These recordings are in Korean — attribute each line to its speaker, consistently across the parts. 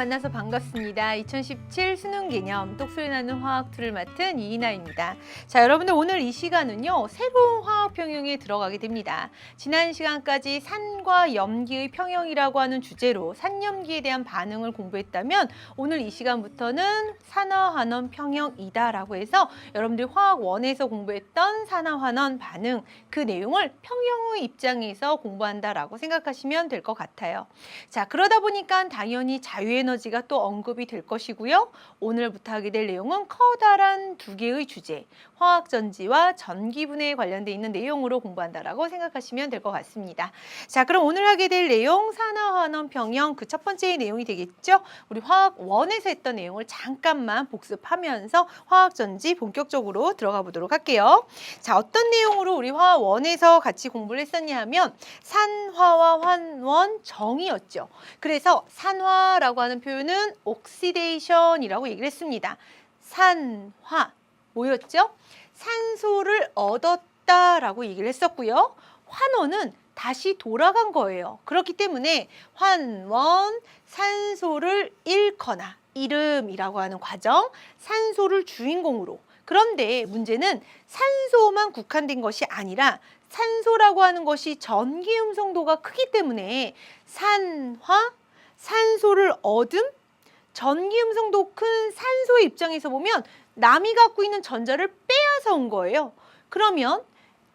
Speaker 1: 만나서 반갑습니다. 2017 수능 개념 똑소리 나는 화학2를 맡은 이인아입니다. 자, 여러분들 오늘 이 시간은요, 새로운 화학 평형에 들어가게 됩니다. 지난 시간까지 산과 염기의 평형이라고 하는 주제로 산염기에 대한 반응을 공부했다면 오늘 이 시간부터는 산화환원 평형이다라고 해서 여러분들이 화학 1에서 공부했던 산화환원 반응 그 내용을 평형의 입장에서 공부한다라고 생각하시면 될 것 같아요. 자, 그러다 보니까 당연히 자유에너지가 또 언급이 될 것이고요. 오늘부터 하게 될 내용은 커다란 두 개의 주제, 화학전지와 전기분해에 관련돼 있는 내용으로 공부한다라고 생각하시면 될 것 같습니다. 자, 그럼 오늘 하게 될 내용 산화환원 평형 그 첫 번째 내용이 되겠죠. 우리 화학 1에서 했던 내용을 잠깐만 복습하면서 화학전지 본격적으로 들어가 보도록 할게요. 자, 어떤 내용으로 우리 화학 1에서 같이 공부를 했었냐 하면 산화와 환원 정이었죠. 그래서 산화라고 하는 표현은 옥시데이션이라고 얘기를 했습니다. 산화 뭐였죠? 산소를 얻었다라고 얘기를 했었고요. 환원은 다시 돌아간 거예요. 그렇기 때문에 환원, 산소를 잃거나 잃음이라고 하는 과정, 산소를 주인공으로. 그런데 문제는 산소만 국한된 것이 아니라 산소라고 하는 것이 전기 음성도가 크기 때문에 산화, 산소를 얻음, 전기 음성도 큰 산소의 입장에서 보면 남이 갖고 있는 전자를 빼앗아 온 거예요. 그러면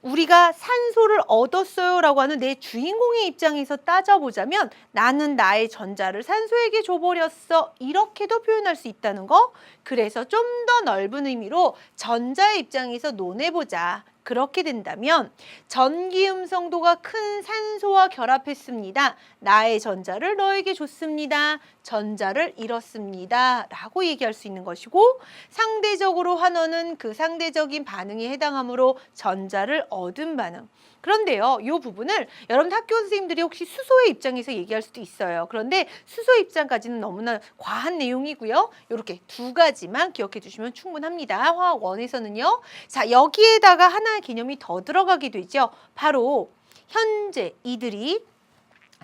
Speaker 1: 우리가 산소를 얻었어요 라고 하는 내 주인공의 입장에서 따져보자면 나는 나의 전자를 산소에게 줘버렸어 이렇게도 표현할 수 있다는 거. 그래서 좀 더 넓은 의미로 전자의 입장에서 논해보자. 그렇게 된다면 전기 음성도가 큰 산소와 결합했습니다. 나의 전자를 너에게 줬습니다. 전자를 잃었습니다. 라고 얘기할 수 있는 것이고 상대적으로 환원은 그 상대적인 반응에 해당하므로 전자를 얻은 반응. 그런데요, 이 부분을 여러분 학교 선생님들이 혹시 수소의 입장에서 얘기할 수도 있어요. 그런데 수소 입장까지는 너무나 과한 내용이고요. 이렇게 두 가지만 기억해 주시면 충분합니다. 화학 1에서는요. 자, 여기에다가 하나의 개념이 더 들어가게 되죠. 바로 현재 이들이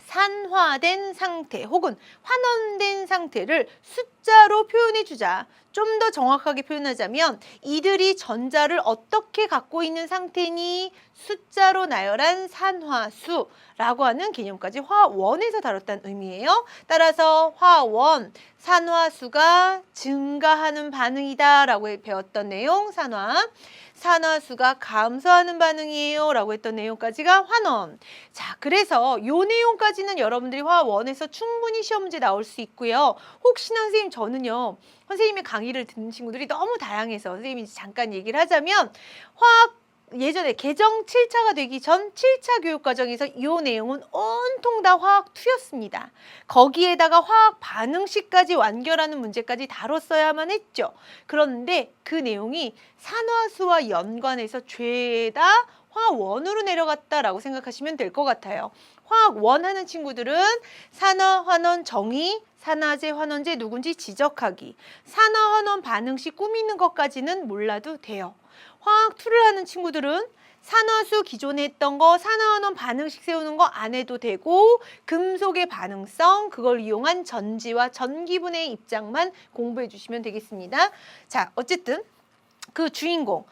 Speaker 1: 산화된 상태 혹은 환원된 상태를 숫자로 표현해 주자. 좀 더 정확하게 표현하자면 이들이 전자를 어떻게 갖고 있는 상태니 숫자로 나열한 산화수라고 하는 개념까지 화학 1에서 다뤘다는 의미예요. 따라서 화학 1, 산화수가 증가하는 반응이다 라고 배웠던 내용 산화. 산화수가 감소하는 반응이에요 라고 했던 내용까지가 환원. 자, 그래서 이 내용까지는 여러분들이 화학 1에서 충분히 시험 문제 나올 수 있고요. 혹시나 선생님 저는요, 선생님의 강의를 듣는 친구들이 너무 다양해서 선생님이 잠깐 얘기를 하자면 화학 예전에 개정 7차가 되기 전 7차 교육과정에서 이 내용은 온통 다 화학 2였습니다. 거기에다가 화학 반응식까지 완결하는 문제까지 다뤘어야만 했죠. 그런데 그 내용이 산화수와 연관해서 죄다 화학 1으로 내려갔다라고 생각하시면 될 것 같아요. 화학 1 하는 친구들은 산화, 환원, 정의, 산화제, 환원제 누군지 지적하기, 산화, 환원 반응식 꾸미는 것까지는 몰라도 돼요. 화학 2를 하는 친구들은 산화수 기존에 했던 거 산화환원 반응식 세우는 거 안 해도 되고 금속의 반응성 그걸 이용한 전지와 전기분해의 입장만 공부해 주시면 되겠습니다. 자, 어쨌든 그 주인공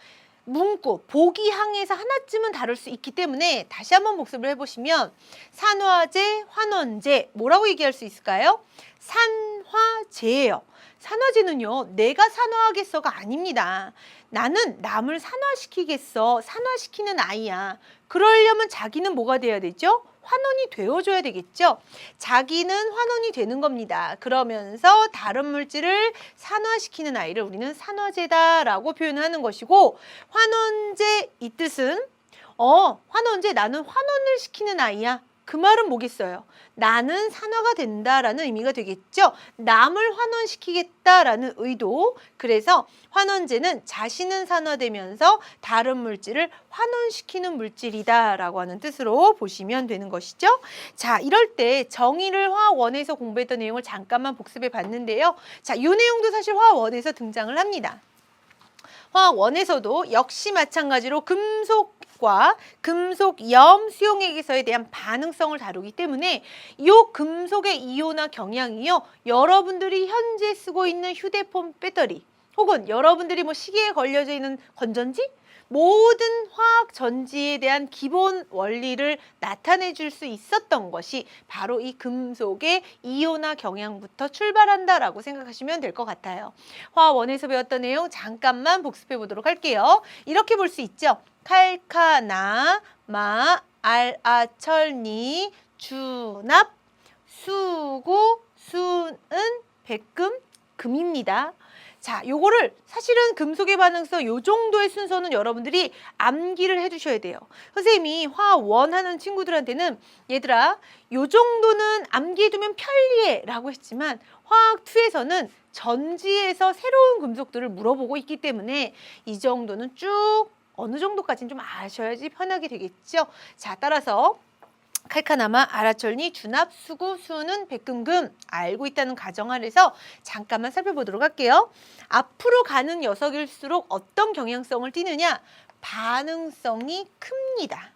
Speaker 1: 문구, 보기 항에서 하나쯤은 다룰 수 있기 때문에 다시 한번 복습을 해보시면 산화제, 환원제 뭐라고 얘기할 수 있을까요? 산화제예요. 산화제는요, 내가 산화하겠어가 아닙니다. 나는 남을 산화시키겠어. 산화시키는 아이야. 그러려면 자기는 뭐가 돼야 되죠? 환원이 되어줘야 되겠죠? 자기는 환원이 되는 겁니다. 그러면서 다른 물질을 산화시키는 아이를 우리는 산화제다라고 표현하는 것이고 환원제 이 뜻은 환원제 나는 환원을 시키는 아이야. 그 말은 뭐겠어요? 나는 산화가 된다라는 의미가 되겠죠. 남을 환원시키겠다라는 의도. 그래서 환원제는 자신은 산화되면서 다른 물질을 환원시키는 물질이다라고 하는 뜻으로 보시면 되는 것이죠. 자, 이럴 때 정의를 화학 1에서 공부했던 내용을 잠깐만 복습해 봤는데요. 자, 이 내용도 사실 화학 1에서 등장을 합니다. 화학 1에서도 역시 마찬가지로 금속 수용액과 금속염 수용액에서에 대한 반응성을 다루기 때문에 이 금속의 이온화 경향이요, 여러분들이 현재 쓰고 있는 휴대폰 배터리 혹은 여러분들이 뭐 시계에 걸려져 있는 건전지, 모든 화학 전지에 대한 기본 원리를 나타내 줄 수 있었던 것이 바로 이 금속의 이온화 경향부터 출발한다라고 생각하시면 될 것 같아요. 화원에서 배웠던 내용 잠깐만 복습해 보도록 할게요. 이렇게 볼 수 있죠. 칼카나, 마, 알아철니, 주납, 수구, 순은, 백금, 금입니다. 자, 요거를 사실은 금속의 반응성 요 정도의 순서는 여러분들이 암기를 해주셔야 돼요. 선생님이 화원 하는 친구들한테는 얘들아, 요 정도는 암기해두면 편리해 라고 했지만 화학2에서는 전지에서 새로운 금속들을 물어보고 있기 때문에 이 정도는 쭉 어느 정도까지는 좀 아셔야지 편하게 되겠죠. 자, 따라서 칼카나마, 아라철니, 주납, 수구, 수는, 백금금 알고 있다는 가정 아래서 잠깐만 살펴보도록 할게요. 앞으로 가는 녀석일수록 어떤 경향성을 띠느냐? 반응성이 큽니다.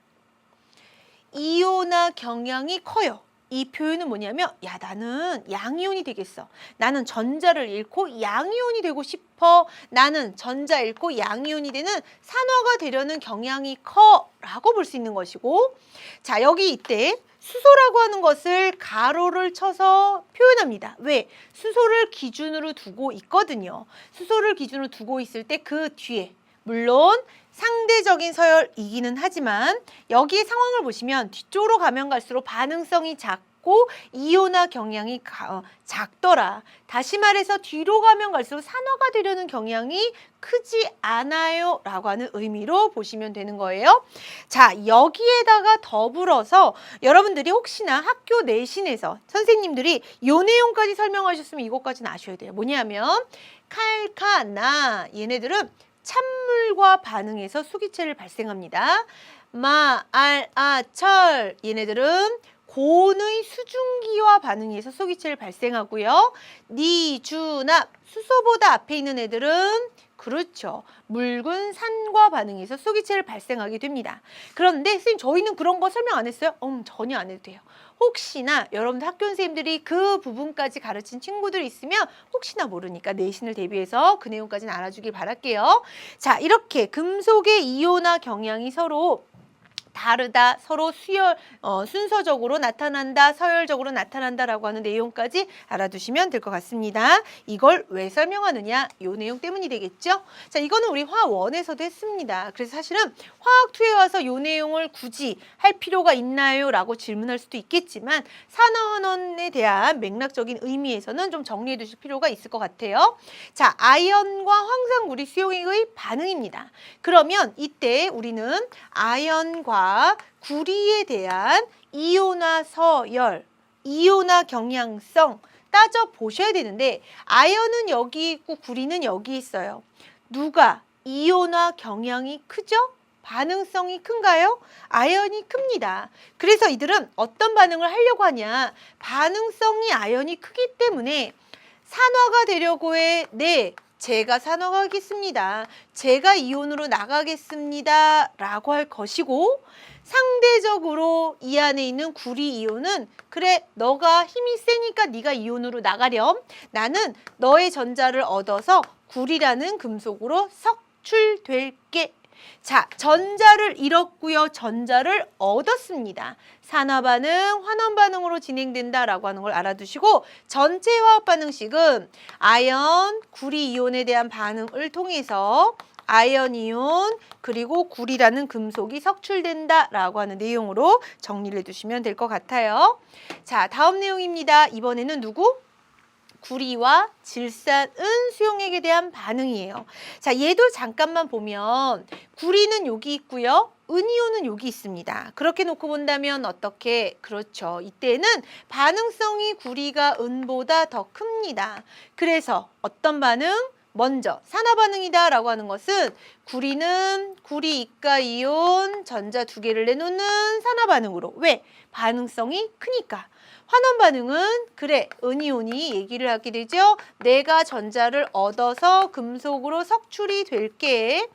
Speaker 1: 이온화 경향이 커요. 이 표현은 뭐냐면, 야, 나는 양이온이 되겠어. 나는 전자를 잃고 양이온이 되고 싶어. 나는 전자 잃고 양이온이 되는 산화가 되려는 경향이 커 라고 볼 수 있는 것이고, 자, 여기 이때 수소라고 하는 것을 가로를 쳐서 표현합니다. 왜? 수소를 기준으로 두고 있거든요. 수소를 기준으로 두고 있을 때 그 뒤에 물론 상대적인 서열이기는 하지만 여기의 상황을 보시면 뒤쪽으로 가면 갈수록 반응성이 작고 이온화 경향이 작더라. 다시 말해서 뒤로 가면 갈수록 산화가 되려는 경향이 크지 않아요 라고 하는 의미로 보시면 되는 거예요. 자, 여기에다가 더불어서 여러분들이 혹시나 학교 내신에서 선생님들이 요 내용까지 설명하셨으면 이것까지는 아셔야 돼요. 뭐냐면 칼카나 얘네들은 찬물과 반응해서 수기체를 발생합니다. 마, 알, 아, 철 얘네들은 곤의 수증기와 반응해서 수기체를 발생하고요. 니, 주, 납 수소보다 앞에 있는 애들은 그렇죠. 묽은 산과 반응해서 수기체를 발생하게 됩니다. 그런데 선생님 저희는 그런 거 설명 안 했어요? 전혀 안 해도 돼요. 혹시나 여러분들 학교 선생님들이 그 부분까지 가르친 친구들이 있으면 혹시나 모르니까 내신을 대비해서 그 내용까지는 알아주길 바랄게요. 자, 이렇게 금속의 이온화 경향이 서로 다르다, 서로 순서적으로 나타난다, 서열적으로 나타난다라고 하는 내용까지 알아두시면 될 것 같습니다. 이걸 왜 설명하느냐? 이 내용 때문이 되겠죠? 자, 이거는 우리 화원에서도 했습니다. 그래서 사실은 화학2에 와서 이 내용을 굳이 할 필요가 있나요? 라고 질문할 수도 있겠지만 산화환원에 대한 맥락적인 의미에서는 좀 정리해 두실 필요가 있을 것 같아요. 자, 아연과 황산구리 수용액의 반응입니다. 그러면 이때 우리는 아연과 구리에 대한 이온화 서열, 이온화 경향성 따져보셔야 되는데 아연은 여기 있고 구리는 여기 있어요. 누가 이온화 경향이 크죠? 반응성이 큰가요? 아연이 큽니다. 그래서 이들은 어떤 반응을 하려고 하냐? 반응성이 아연이 크기 때문에 산화가 되려고 해. 네. 제가 산화하겠습니다. 제가 이온으로 나가겠습니다. 라고 할 것이고 상대적으로 이 안에 있는 구리 이온은 그래 너가 힘이 세니까 네가 이온으로 나가렴. 나는 너의 전자를 얻어서 구리라는 금속으로 석출될게. 자, 전자를 잃었고요. 전자를 얻었습니다. 산화 반응, 환원 반응으로 진행된다라고 하는 걸 알아두시고 전체 화학 반응식은 아연, 구리 이온에 대한 반응을 통해서 아연 이온 그리고 구리라는 금속이 석출된다라고 하는 내용으로 정리를 해두시면 될 것 같아요. 자, 다음 내용입니다. 이번에는 누구? 구리와 질산은 수용액에 대한 반응이에요. 자, 얘도 잠깐만 보면 구리는 여기 있고요. 은이온은 여기 있습니다. 그렇게 놓고 본다면 어떻게? 그렇죠. 이때는 반응성이 구리가 은보다 더 큽니다. 그래서 어떤 반응? 먼저 산화 반응이다 라고 하는 것은 구리는 구리 이가 이온 전자 두 개를 내놓는 산화 반응으로. 왜? 반응성이 크니까. 환원 반응은 그래 은이온이 얘기를 하게 되죠. 내가 전자를 얻어서 금속으로 석출이 될게.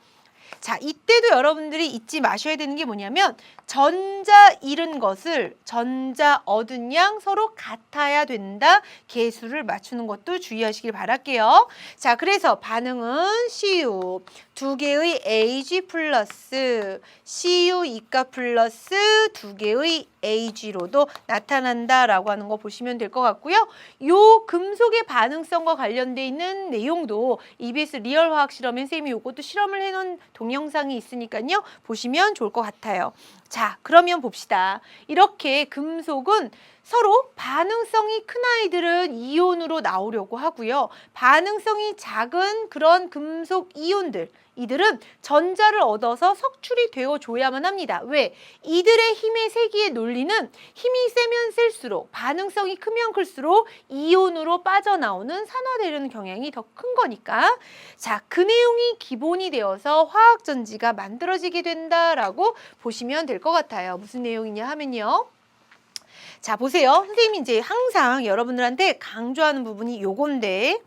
Speaker 1: 자, 이때도 여러분들이 잊지 마셔야 되는 게 뭐냐면 전자 잃은 것을 전자 얻은 양 서로 같아야 된다. 계수를 맞추는 것도 주의하시길 바랄게요. 자, 그래서 반응은 CU 두 개의 AG 플러스 CU 이가 플러스 두 개의 AG로도 나타난다라고 하는 거 보시면 될 것 같고요. 요 금속의 반응성과 관련돼 있는 내용도 EBS 리얼 화학 실험에 쌤이 요것도 실험을 해놓은 동영상이 있으니까요. 보시면 좋을 것 같아요. 자, 그러면 봅시다. 이렇게 금속은 서로 반응성이 큰 아이들은 이온으로 나오려고 하고요. 반응성이 작은 그런 금속 이온들, 이들은 전자를 얻어서 석출이 되어줘야만 합니다. 왜? 이들의 힘의 세기의 논리는 힘이 세면 셀수록 반응성이 크면 클수록 이온으로 빠져나오는 산화되려는 경향이 더 큰 거니까. 자, 그 내용이 기본이 되어서 화학전지가 만들어지게 된다라고 보시면 될 것 같아요. 무슨 내용이냐 하면요. 자, 보세요. 선생님이 이제 항상 여러분들한테 강조하는 부분이 요건데,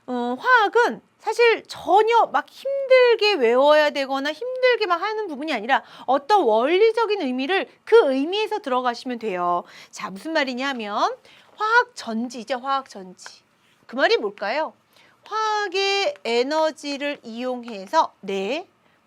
Speaker 1: 화학은 사실 전혀 막 힘들게 외워야 되거나 힘들게 막 하는 부분이 아니라 어떤 원리적인 의미를 그 의미에서 들어가시면 돼요. 자, 무슨 말이냐 하면 화학전지죠, 화학전지. 그 말이 뭘까요? 화학의 에너지를 이용해서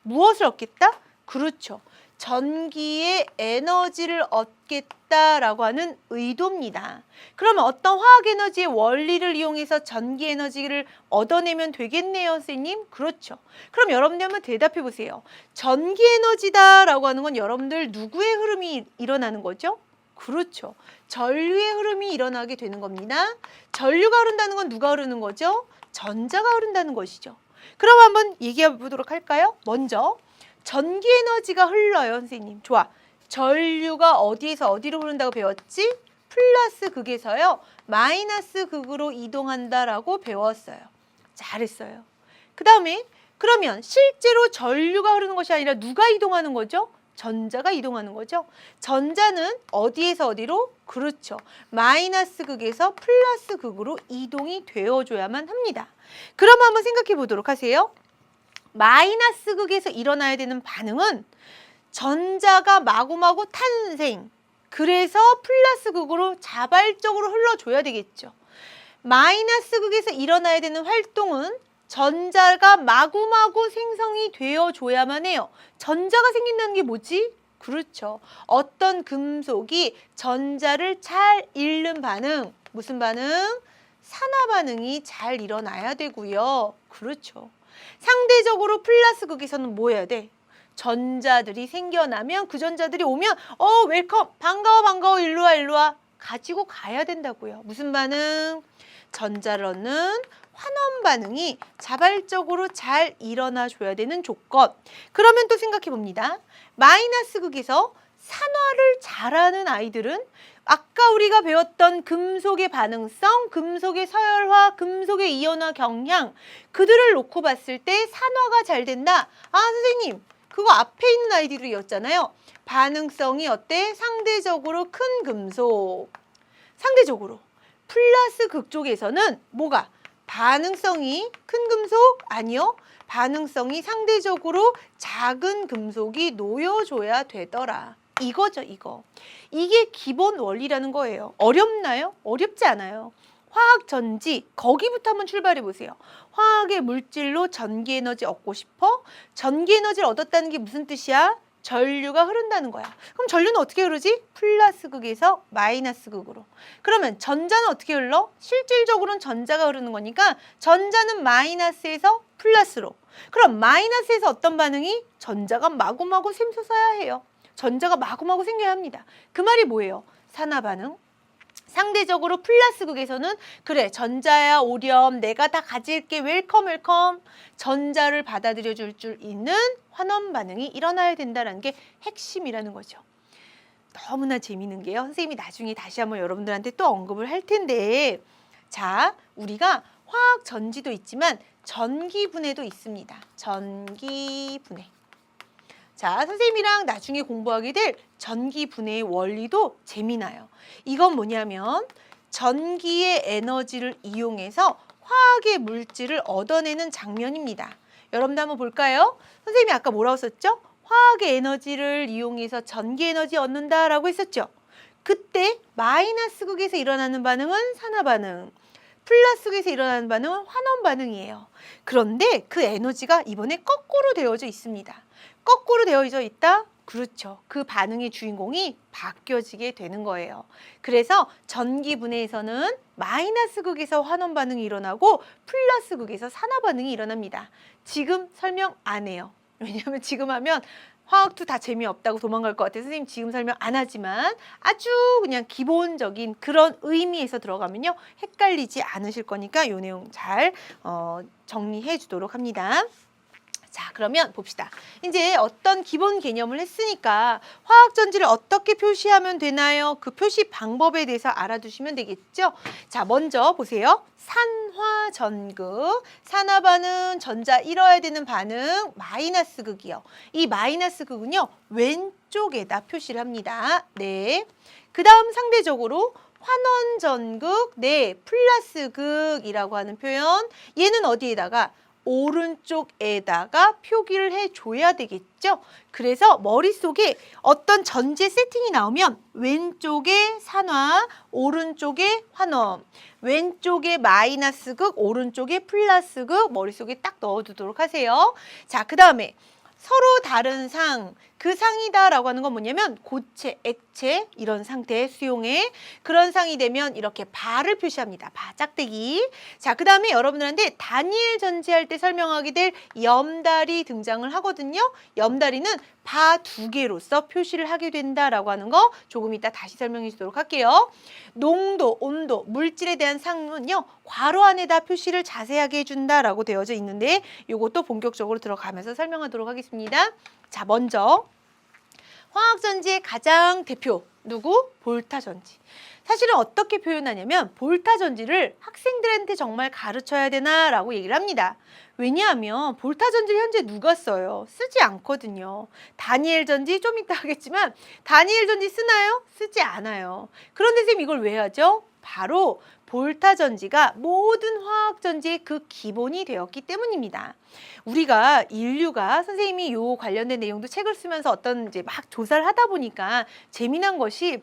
Speaker 1: 무엇을 얻겠다? 그렇죠. 전기의 에너지를 얻겠다라고 하는 의도입니다. 그러면 어떤 화학 에너지의 원리를 이용해서 전기 에너지를 얻어내면 되겠네요, 선생님? 그렇죠. 그럼 여러분들 한번 대답해 보세요. 전기 에너지다라고 하는 건 여러분들 누구의 흐름이 일어나는 거죠? 그렇죠. 전류의 흐름이 일어나게 되는 겁니다. 전류가 흐른다는 건 누가 흐르는 거죠? 전자가 흐른다는 것이죠. 그럼 한번 얘기해 보도록 할까요? 먼저 전기 에너지가 흘러요, 선생님. 좋아. 전류가 어디에서 어디로 흐른다고 배웠지? 플러스 극에서요. 마이너스 극으로 이동한다라고 배웠어요. 잘했어요. 그 다음에 그러면 실제로 전류가 흐르는 것이 아니라 누가 이동하는 거죠? 전자가 이동하는 거죠. 전자는 어디에서 어디로? 그렇죠. 마이너스 극에서 플러스 극으로 이동이 되어줘야만 합니다. 그럼 한번 생각해 보도록 하세요. 마이너스 극에서 일어나야 되는 반응은 전자가 마구마구 탄생, 그래서 플러스 극으로 자발적으로 흘러줘야 되겠죠. 마이너스 극에서 일어나야 되는 활동은 전자가 마구마구 생성이 되어줘야만 해요. 전자가 생긴다는 게 뭐지? 그렇죠. 어떤 금속이 전자를 잘 잃는 반응, 무슨 반응? 산화 반응이 잘 일어나야 되고요. 그렇죠. 상대적으로 플러스 극에서는 뭐 해야 돼? 전자들이 생겨나면 그 전자들이 오면 웰컴, 반가워 반가워, 일로와 일로와 가지고 가야 된다고요. 무슨 반응? 전자를 얻는 환원 반응이 자발적으로 잘 일어나 줘야 되는 조건. 그러면 또 생각해 봅니다. 마이너스 극에서 산화를 잘하는 아이들은 아까 우리가 배웠던 금속의 반응성, 금속의 서열화, 금속의 이온화 경향, 그들을 놓고 봤을 때 산화가 잘 된다. 아, 선생님, 그거 앞에 있는 아이들이었잖아요. 반응성이 어때? 상대적으로 큰 금속. 상대적으로. 플러스 극 쪽에서는 뭐가? 반응성이 큰 금속? 아니요. 반응성이 상대적으로 작은 금속이 놓여줘야 되더라. 이거죠, 이거. 이게 기본 원리라는 거예요. 어렵나요? 어렵지 않아요. 화학 전지, 거기부터 한번 출발해 보세요. 화학의 물질로 전기 에너지 얻고 싶어? 전기 에너지를 얻었다는 게 무슨 뜻이야? 전류가 흐른다는 거야. 그럼 전류는 어떻게 흐르지? 플러스 극에서 마이너스 극으로. 그러면 전자는 어떻게 흘러? 실질적으로는 전자가 흐르는 거니까 전자는 마이너스에서 플러스로. 그럼 마이너스에서 어떤 반응이? 전자가 마구마구 샘솟아야 해요. 전자가 마구마구 생겨야 합니다. 그 말이 뭐예요? 산화 반응. 상대적으로 플러스 극에서는 그래, 전자야 오렴, 내가 다 가질게, 웰컴 웰컴. 전자를 받아들여 줄 있는 환원 반응이 일어나야 된다는 게 핵심이라는 거죠. 너무나 재미있는 게요. 선생님이 나중에 다시 한번 여러분들한테 또 언급을 할 텐데, 자, 우리가 화학 전지도 있지만 전기분해도 있습니다. 전기분해. 자, 선생님이랑 나중에 공부하게 될 전기분해의 원리도 재미나요. 이건 뭐냐면 전기의 에너지를 이용해서 화학의 물질을 얻어내는 장면입니다. 여러분들 한번 볼까요? 선생님이 아까 뭐라고 썼죠? 화학의 에너지를 이용해서 전기 에너지 얻는다라고 했었죠. 그때 마이너스 극에서 일어나는 반응은 산화 반응, 플러스 극에서 일어나는 반응은 환원 반응이에요. 그런데 그 에너지가 이번에 거꾸로 되어져 있습니다. 거꾸로 되어져 있다? 그렇죠. 그 반응의 주인공이 바뀌어지게 되는 거예요. 그래서 전기 분해에서는 마이너스 극에서 환원 반응이 일어나고 플러스 극에서 산화 반응이 일어납니다. 지금 설명 안 해요. 왜냐하면 지금 하면 화학2 다 재미없다고 도망갈 것 같아서 선생님 지금 설명 안 하지만 아주 그냥 기본적인 그런 의미에서 들어가면요. 헷갈리지 않으실 거니까 이 내용 잘 정리해 주도록 합니다. 자, 그러면 봅시다. 이제 어떤 기본 개념을 했으니까 화학전지를 어떻게 표시하면 되나요? 그 표시 방법에 대해서 알아두시면 되겠죠? 자, 먼저 보세요. 산화전극, 산화반응, 전자 잃어야 되는 반응, 마이너스 극이요. 이 마이너스 극은요, 왼쪽에다 표시를 합니다. 네. 그 다음 상대적으로 환원전극, 네, 플러스 극이라고 하는 표현. 얘는 어디에다가? 오른쪽에다가 표기를 해줘야 되겠죠. 그래서 머릿속에 어떤 전제 세팅이 나오면 왼쪽에 산화, 오른쪽에 환원, 왼쪽에 마이너스 극, 오른쪽에 플러스 극 머릿속에 딱 넣어두도록 하세요. 자, 그 다음에 서로 다른 상, 그 상이다라고 하는 건 뭐냐면 고체, 액체 이런 상태의 수용해 그런 상이 되면 이렇게 바를 표시합니다. 바, 짝대기. 자, 그 다음에 여러분들한테 다니엘 전지할 때 설명하게 될 염달이 등장을 하거든요. 염달이는 바 2개로서 표시를 하게 된다라고 하는 거 조금 이따 다시 설명해 주도록 할게요. 농도, 온도, 물질에 대한 상은요. 괄호 안에다 표시를 자세하게 해준다라고 되어져 있는데 이것도 본격적으로 들어가면서 설명하도록 하겠습니다. 자, 먼저 화학전지의 가장 대표 누구? 볼타전지. 사실은 어떻게 표현하냐면 볼타전지를 학생들한테 정말 가르쳐야 되나라고 얘기를 합니다. 왜냐하면 볼타전지를 현재 누가 써요? 쓰지 않거든요. 다니엘 전지 좀 이따 하겠지만 다니엘 전지 쓰나요? 쓰지 않아요. 그런데 선생님 이걸 왜 하죠? 바로 볼타전지가 모든 화학전지의 그 기본이 되었기 때문입니다. 우리가 인류가 선생님이 요 관련된 내용도 책을 쓰면서 어떤 이제 막 조사를 하다 보니까 재미난 것이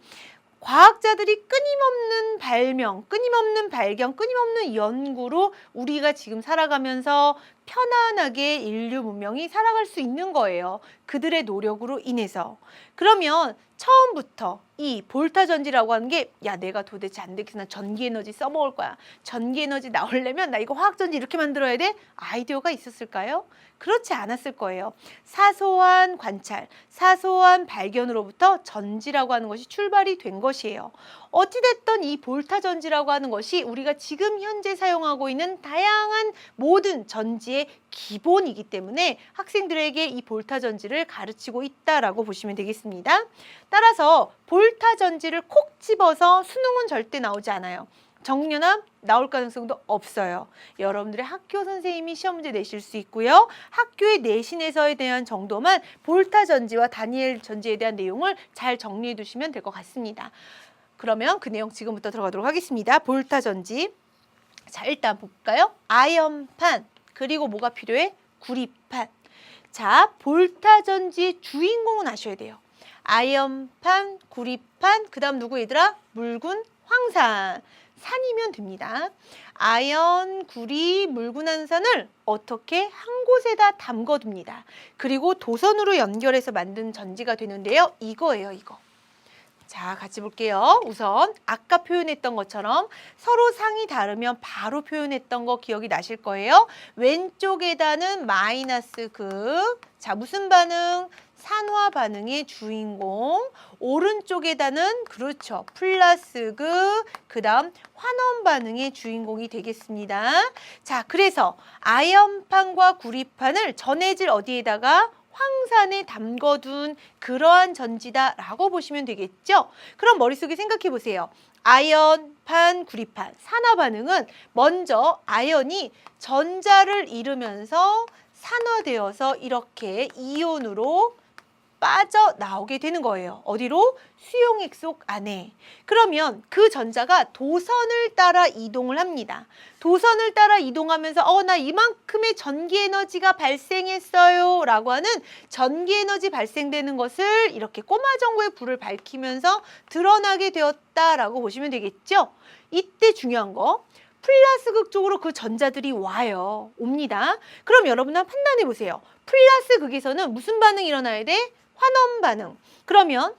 Speaker 1: 과학자들이 끊임없는 발명, 끊임없는 발견, 끊임없는 연구로 우리가 지금 살아가면서 편안하게 인류 문명이 살아갈 수 있는 거예요. 그들의 노력으로 인해서. 그러면 처음부터 이 볼타전지라고 하는 게 야, 내가 도대체 안 되겠어. 전기 에너지 써먹을 거야. 전기 에너지 나오려면 나 이거 화학전지 이렇게 만들어야 돼? 아이디어가 있었을까요? 그렇지 않았을 거예요. 사소한 관찰, 사소한 발견으로부터 전지라고 하는 것이 출발이 된 것이에요. 어찌됐든 이 볼타전지라고 하는 것이 우리가 지금 현재 사용하고 있는 다양한 모든 전지의 기본이기 때문에 학생들에게 이 볼타전지를 가르치고 있다라고 보시면 되겠습니다. 따라서 볼타전지를 콕 집어서 수능은 절대 나오지 않아요. 정윤함 나올 가능성도 없어요. 여러분들의 학교 선생님이 시험 문제 내실 수 있고요. 학교의 내신에서에 대한 정도만 볼타전지와 다니엘 전지에 대한 내용을 잘 정리해 두시면 될 것 같습니다. 그러면 그 내용 지금부터 들어가도록 하겠습니다. 볼타전지. 자, 일단 볼까요? 아연판, 그리고 뭐가 필요해? 구리판. 자, 볼타전지의 주인공은 아셔야 돼요. 아연판, 구리판, 그 다음 누구 얘들아? 묽은 황산. 산이면 됩니다. 아연, 구리, 묽은 황산을 어떻게 한 곳에다 담궈둡니다. 그리고 도선으로 연결해서 만든 전지가 되는데요. 이거예요, 이거. 자, 같이 볼게요. 우선 아까 표현했던 것처럼 서로 상이 다르면 바로 표현했던 거 기억이 나실 거예요. 왼쪽에다는 마이너스 극. 자, 무슨 반응? 산화 반응의 주인공. 오른쪽에다는 그렇죠. 플러스 극. 그 다음 환원 반응의 주인공이 되겠습니다. 자, 그래서 아연판과 구리판을 전해질 어디에다가? 황산에 담궈둔 그러한 전지다라고 보시면 되겠죠. 그럼 머릿속에 생각해 보세요. 아연판, 구리판, 산화 반응은 먼저 아연이 전자를 잃으면서 산화되어서 이렇게 이온으로 빠져나오게 되는 거예요. 어디로? 수용액 속 안에. 그러면 그 전자가 도선을 따라 이동을 합니다. 도선을 따라 이동하면서 나 이만큼의 전기 에너지가 발생했어요 라고 하는 전기 에너지 발생되는 것을 이렇게 꼬마전구의 불을 밝히면서 드러나게 되었다라고 보시면 되겠죠. 이때 중요한 거, 플러스 극 쪽으로 그 전자들이 와요. 옵니다. 그럼 여러분 한번 판단해 보세요. 플러스 극에서는 무슨 반응이 일어나야 돼? 환원 반응. 그러면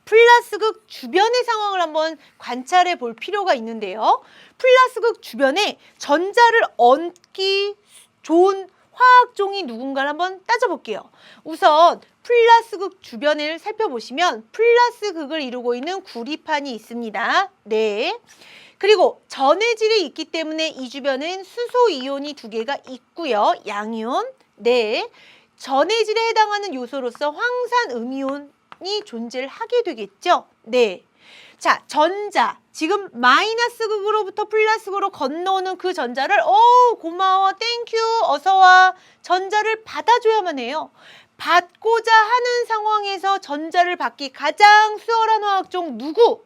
Speaker 1: 플러스 극 주변의 상황을 한번 관찰해 볼 필요가 있는데요. 플러스 극 주변에 전자를 얹기 좋은 화학종이 누군가를 한번 따져볼게요. 우선 플러스 극 주변을 살펴보시면 플러스 극을 이루고 있는 구리판이 있습니다. 네. 그리고 전해질이 있기 때문에 이 주변엔 수소 이온이 2개가 있고요. 양이온. 네. 전해질에 해당하는 요소로서 황산 음이온이 존재를 하게 되겠죠. 네. 자, 전자. 지금 마이너스 극으로부터 플러스 극으로 건너오는 그 전자를 고마워, 땡큐, 어서와. 전자를 받아줘야만 해요. 받고자 하는 상황에서 전자를 받기 가장 수월한 화학종 누구?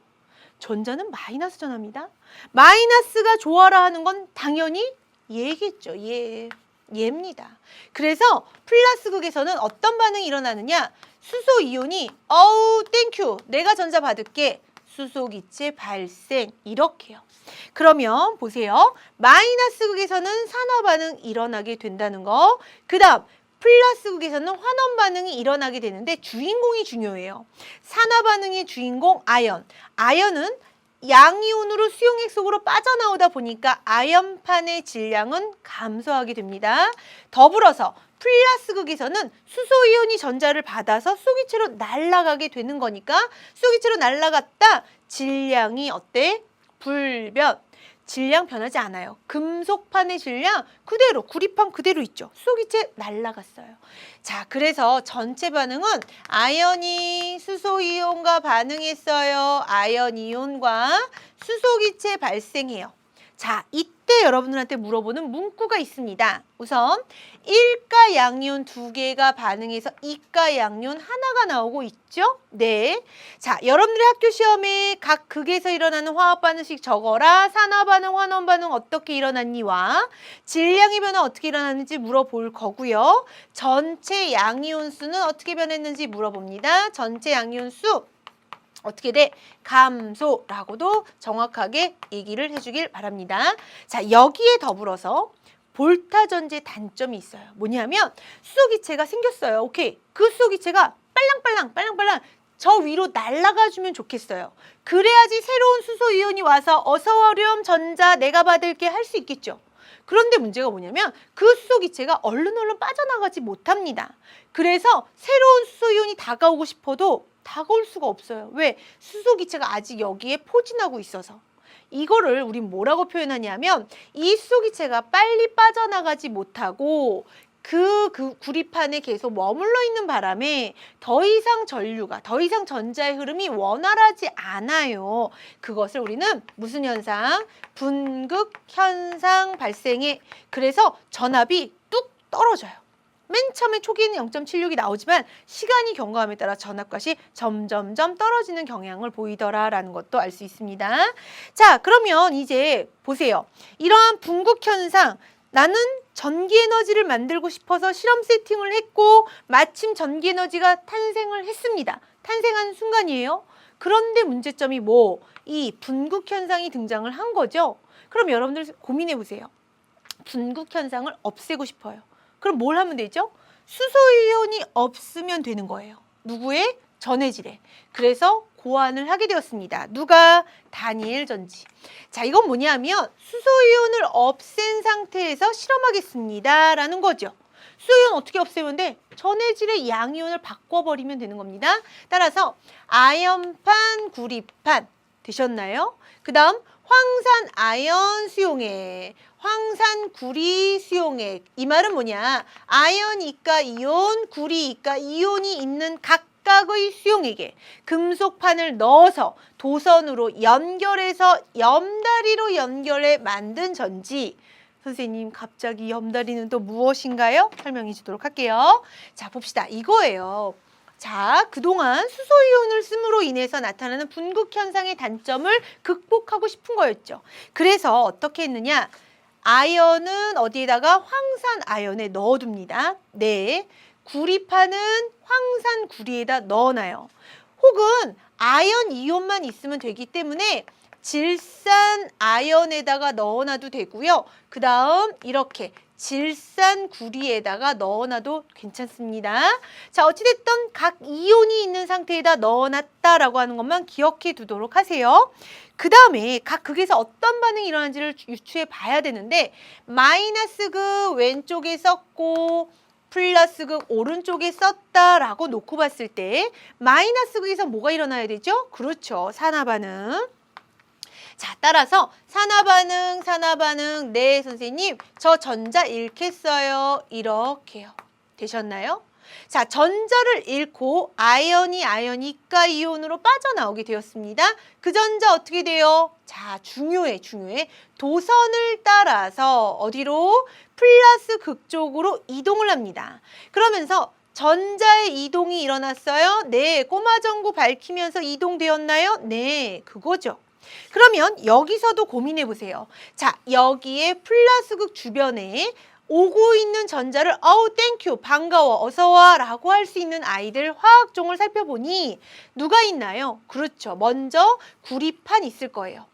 Speaker 1: 전자는 마이너스 전압니다. 마이너스가 좋아라 하는 건 당연히 얘겠죠. 얘입니다. 그래서 플러스 극에서는 어떤 반응이 일어나느냐? 수소 이온이 땡큐, 내가 전자 받을게. 수소 기체 발생. 이렇게요. 그러면 보세요. 마이너스 극에서는 산화 반응 일어나게 된다는 거. 그 다음 플러스 극에서는 환원 반응이 일어나게 되는데 주인공이 중요해요. 산화 반응의 주인공 아연. 아연은 양이온으로 수용액 속으로 빠져나오다 보니까 아연판의 질량은 감소하게 됩니다. 더불어서 플러스 극에서는 수소이온이 전자를 받아서 쏘기체로 날아가게 되는 거니까 쏘기체로 날아갔다 질량이 어때? 불변. 질량 변하지 않아요. 금속판의 질량 그대로, 구리판 그대로 있죠. 쏘기체 날아갔어요. 자, 그래서 전체 반응은 아연이 수소이온과 반응했어요. 아연이온과 수소기체 발생해요. 자, 이때 여러분들한테 물어보는 문구가 있습니다. 우선 1가 양이온 2개가 반응해서 2가 양이온 하나가 나오고 있죠? 네. 자, 여러분들의 학교 시험에 각 극에서 일어나는 화학 반응식 적어라. 산화 반응, 환원 반응 어떻게 일어났니와 질량의 변화 어떻게 일어났는지 물어볼 거고요. 전체 양이온 수는 어떻게 변했는지 물어봅니다. 전체 양이온 수 어떻게 돼? 감소라고도 정확하게 얘기를 해주길 바랍니다. 자, 여기에 더불어서 볼타 전지의 단점이 있어요. 뭐냐면 수소기체가 생겼어요. 오케이. 그 수소기체가 빨랑빨랑 저 위로 날아가 주면 좋겠어요. 그래야지 새로운 수소이온이 와서 어서 오렴 전자 내가 받을게 할 수 있겠죠. 그런데 문제가 뭐냐면 그 수소기체가 얼른 빠져나가지 못합니다. 그래서 새로운 수소이온이 다가오고 싶어도 다가올 수가 없어요. 왜? 수소기체가 아직 여기에 포진하고 있어서. 이거를 우린 뭐라고 표현하냐면 이 수소기체가 빨리 빠져나가지 못하고 그 구리판에 계속 머물러 있는 바람에 더 이상 전류가, 더 이상 전자의 흐름이 원활하지 않아요. 그것을 우리는 무슨 현상? 분극 현상 발생해. 그래서 전압이 뚝 떨어져요. 맨 처음에 초기에는 0.76이 나오지만 시간이 경과함에 따라 전압값이 점점점 떨어지는 경향을 보이더라라는 것도 알 수 있습니다. 자, 그러면 이제 보세요. 이러한 분극 현상, 나는 전기 에너지를 만들고 싶어서 실험 세팅을 했고 마침 전기 에너지가 탄생을 했습니다. 탄생한 순간이에요. 그런데 문제점이 뭐? 이 분극 현상이 등장을 한 거죠. 그럼 여러분들 고민해 보세요. 분극 현상을 없애고 싶어요. 그럼 뭘 하면 되죠? 수소이온이 없으면 되는 거예요. 누구의? 전해질에. 그래서 고안을 하게 되었습니다. 누가? 다니엘 전지. 자, 이건 뭐냐면 수소이온을 없앤 상태에서 실험하겠습니다. 라는 거죠. 수소이온 어떻게 없애면 돼? 전해질의 양이온을 바꿔버리면 되는 겁니다. 따라서 아연판, 구리판 되셨나요? 그 다음 황산 아연 수용액, 황산 구리 수용액. 이 말은 뭐냐? 아연 이가 이온, 구리 이가 이온이 있는 각각의 수용액에 금속판을 넣어서 도선으로 연결해서 염다리로 연결해 만든 전지. 선생님, 갑자기 염다리는 또 무엇인가요? 설명해 주도록 할게요. 자, 봅시다. 이거예요. 자, 그동안 수소이온을 씀으로 인해서 나타나는 분극 현상의 단점을 극복하고 싶은 거였죠. 그래서 어떻게 했느냐? 아연은 어디에다가 황산 아연에 넣어둡니다. 네, 구리판은 황산 구리에다 넣어놔요. 혹은 아연 이온만 있으면 되기 때문에 질산 아연에다가 넣어놔도 되고요. 그 다음 이렇게 질산 구리에다가 넣어놔도 괜찮습니다. 자, 어찌됐든 각 이온이 있는 상태에다 넣어놨다라고 하는 것만 기억해 두도록 하세요. 그 다음에 각 극에서 어떤 반응이 일어나는지를 유추해 봐야 되는데, 마이너스 극 왼쪽에 썼고 플러스 극 오른쪽에 썼다라고 놓고 봤을 때 마이너스 극에서 뭐가 일어나야 되죠? 그렇죠, 산화 반응. 자, 따라서 산화 반응, 네 선생님 저 전자 잃겠어요. 이렇게요. 되셨나요? 자, 전자를 잃고 아연이 이가 이온으로 빠져나오게 되었습니다. 그 전자 어떻게 돼요? 자, 중요해. 도선을 따라서 어디로? 플러스 극 쪽으로 이동을 합니다. 그러면서 전자의 이동이 일어났어요. 네, 꼬마 전구 밝히면서 이동되었나요? 네, 그거죠. 그러면 여기서도 고민해 보세요. 자, 여기에 플러스 극 주변에 오고 있는 전자를 땡큐, 반가워, 어서와 라고 할 수 있는 아이들 화학종을 살펴보니 누가 있나요? 그렇죠. 먼저 구리판 있을 거예요.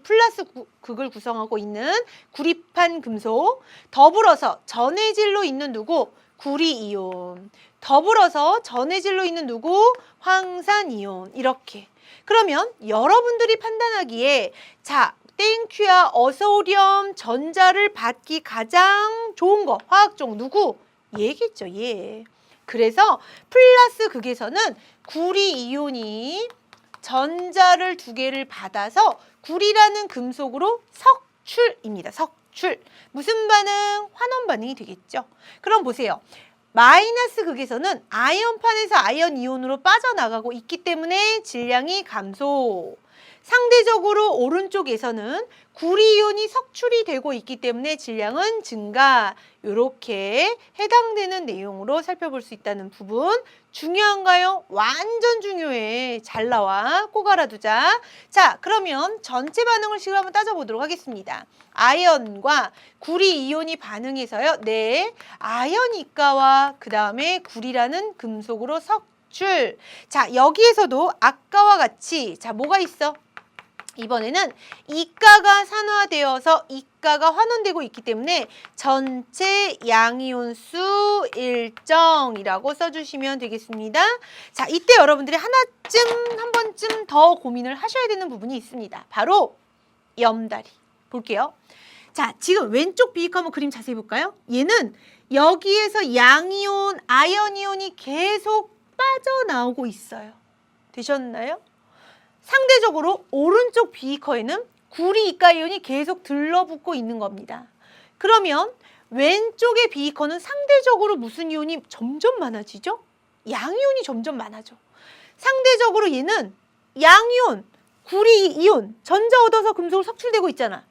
Speaker 1: 플러스 극을 구성하고 있는 구리판 금속, 더불어서 전해질로 있는 누구? 구리이온. 더불어서 전해질로 있는 누구? 황산이온. 이렇게. 그러면 여러분들이 판단하기에 자, 땡큐야 어서오렴 전자를 받기 가장 좋은 거 화학종 누구? 얘겠죠, 얘. 그래서 플러스 극에서는 구리이온이 전자를 두 개를 받아서 구리라는 금속으로 석출입니다. 석출. 무슨 반응? 환원 반응이 되겠죠. 그럼 보세요. 마이너스 극에서는 아이언판에서 아이언 이온으로 빠져나가고 있기 때문에 질량이 감소. 상대적으로 오른쪽에서는 구리이온이 석출이 되고 있기 때문에 질량은 증가. 이렇게 해당되는 내용으로 살펴볼 수 있다는 부분. 중요한가요? 완전 중요해. 잘 나와. 꼭 알아두자. 자, 그러면 전체 반응을 식으로 한번 따져보도록 하겠습니다. 아연과 구리이온이 반응해서요. 네, 아연 이가와 그 다음에 구리라는 금속으로 석출. 자, 여기에서도 아까와 같이 자, 뭐가 있어? 이번에는 이가가 산화되어서 이가가 환원되고 있기 때문에 전체 양이온수 일정이라고 써주시면 되겠습니다. 자, 이때 여러분들이 한 번쯤 더 고민을 하셔야 되는 부분이 있습니다. 바로 염다리. 볼게요. 자, 지금 왼쪽 비익 한번 그림 자세히 볼까요? 얘는 여기에서 양이온, 아연이온이 계속 빠져나오고 있어요. 되셨나요? 상대적으로 오른쪽 비커에는 구리 이가이온이 계속 들러붙고 있는 겁니다. 그러면 왼쪽의 비커는 상대적으로 무슨 이온이 점점 많아지죠? 양이온이 점점 많아져. 상대적으로 얘는 양이온, 구리 이온, 전자 얻어서 금속을 석출되고 있잖아.